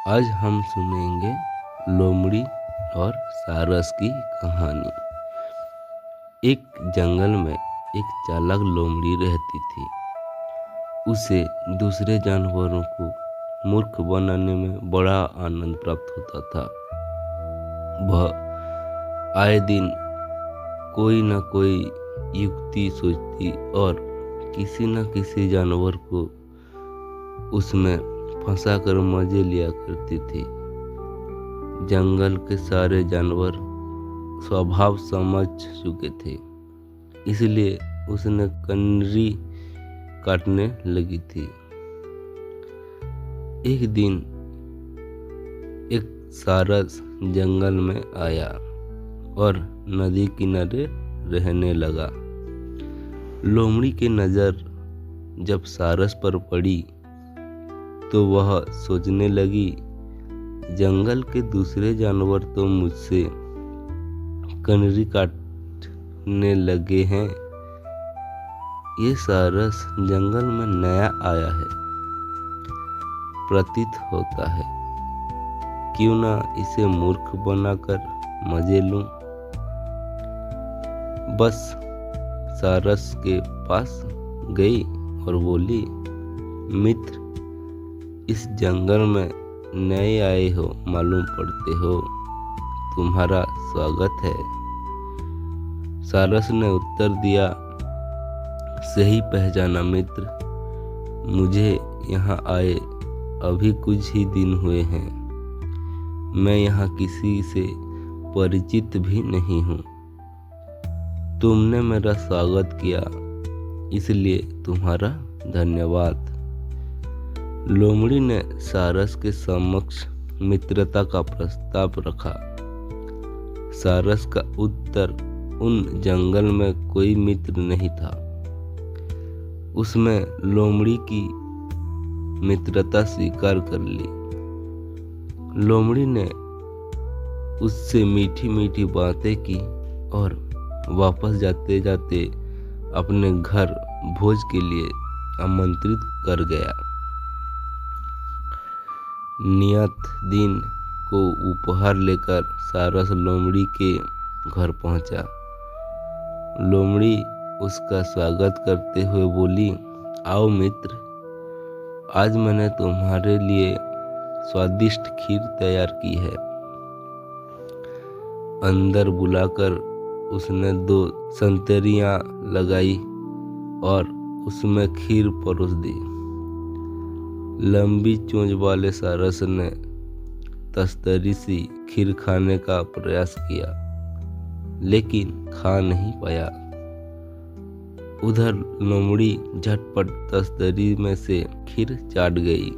आज हम सुनेंगे लोमड़ी और सारस की कहानी। एक जंगल में एक चालाक लोमड़ी रहती थी। उसे दूसरे जानवरों को मूर्ख बनाने में बड़ा आनंद प्राप्त होता था। वह आए दिन कोई न कोई युक्ति सोचती और किसी न किसी जानवर को उसमें फंसाकर मजे लिया करती थी। जंगल के सारे जानवर स्वभाव समझ चुके थे, इसलिए उसने कनरी काटने लगी थी। एक दिन एक सारस जंगल में आया और नदी किनारे रहने लगा। लोमड़ी की नज़र जब सारस पर पड़ी तो वह सोचने लगी, जंगल के दूसरे जानवर तो मुझसे कनरी काटने लगे हैं। ये सारस जंगल में नया आया है, प्रतीत होता है। क्यों ना इसे मूर्ख बनाकर मजे लूं। बस सारस के पास गई और बोली, मित्र, इस जंगल में नए आए हो, मालूम पड़ते हो, तुम्हारा स्वागत है। सारस ने उत्तर दिया, सही पहचाना मित्र, मुझे यहाँ आए अभी कुछ ही दिन हुए हैं। मैं यहाँ किसी से परिचित भी नहीं हूँ। तुमने मेरा स्वागत किया, इसलिए तुम्हारा धन्यवाद। लोमड़ी ने सारस के समक्ष मित्रता का प्रस्ताव रखा। सारस का उत्तर, उन जंगल में कोई मित्र नहीं था। उसमें लोमड़ी की मित्रता स्वीकार कर ली। लोमड़ी ने उससे मीठी मीठी बातें की और वापस जाते जाते अपने घर भोज के लिए आमंत्रित कर गया। नियत दिन को उपहार लेकर सारस लोमड़ी के घर पहुंचा। लोमड़ी उसका स्वागत करते हुए बोली, आओ मित्र, आज मैंने तुम्हारे लिए स्वादिष्ट खीर तैयार की है। अंदर बुलाकर उसने 2 संतरियां लगाई और उसमें खीर परोस दी। लंबी चोंच वाले सारस ने तस्तरी सी खीर खाने का प्रयास किया, लेकिन खा नहीं पाया। उधर लोमड़ी झटपट तस्तरी में से खीर चाट गई।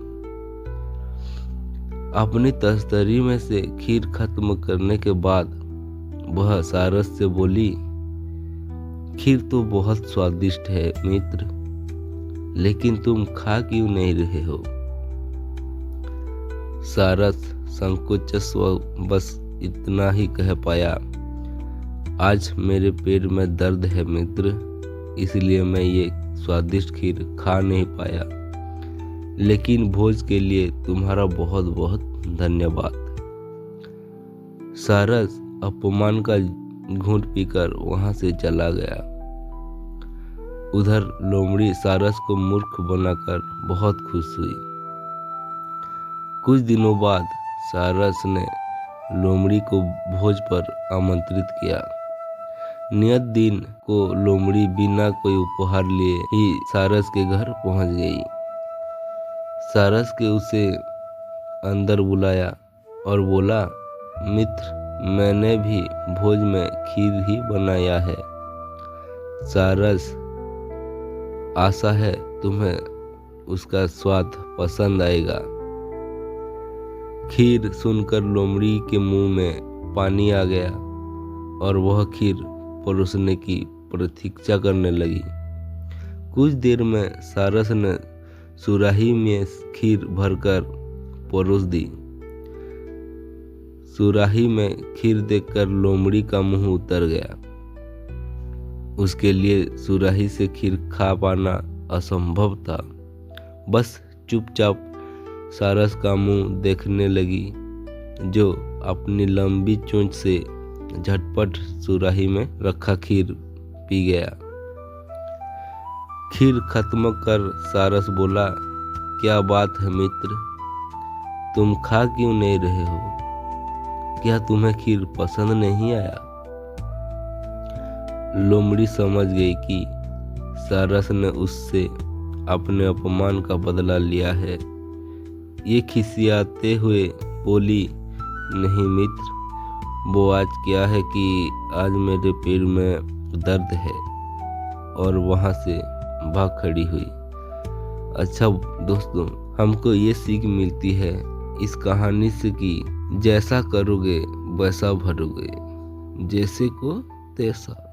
अपनी तस्तरी में से खीर खत्म करने के बाद वह सारस से बोली, खीर तो बहुत स्वादिष्ट है मित्र, लेकिन तुम खा क्यों नहीं रहे हो। सारस संकोचवश बस इतना ही कह पाया, आज मेरे पेट में दर्द है मित्र, इसलिए मैं ये स्वादिष्ट खीर खा नहीं पाया, लेकिन भोज के लिए तुम्हारा बहुत बहुत धन्यवाद। सारस अपमान का घूंट पीकर वहां से चला गया। उधर लोमड़ी सारस को मूर्ख बनाकर बहुत खुश हुई। कुछ दिनों बाद सारस ने लोमड़ी को भोज पर आमंत्रित किया। नियत दिन को लोमड़ी बिना कोई उपहार लिए ही सारस के घर पहुंच गई। सारस के उसे अंदर बुलाया और बोला, मित्र, मैंने भी भोज में खीर ही बनाया है। सारस, आशा है तुम्हें उसका स्वाद पसंद आएगा। खीर सुनकर लोमड़ी के मुंह में पानी आ गया और वह खीर परोसने की प्रतीक्षा करने लगी। कुछ देर में सारस ने सुराही में खीर भरकर परोस दी। सुराही में खीर देखकर लोमड़ी का मुंह उतर गया। उसके लिए सुराही से खीर खा पाना असंभव था। बस चुपचाप सारस का मुंह देखने लगी, जो अपनी लंबी चोंच से झटपट सुराही में रखा खीर पी गया। खीर खत्म कर सारस बोला, क्या बात है मित्र, तुम खा क्यों नहीं रहे हो? क्या तुम्हें खीर पसंद नहीं आया? लोमड़ी समझ गई कि सारस ने उससे अपने अपमान का बदला लिया है। ये खिसियाते हुए बोली, नहीं मित्र, वो आज क्या है कि आज मेरे पैर में दर्द है, और वहाँ से भाग खड़ी हुई। अच्छा दोस्तों, हमको ये सीख मिलती है इस कहानी से कि जैसा करोगे वैसा भरोगे, जैसे को तैसा।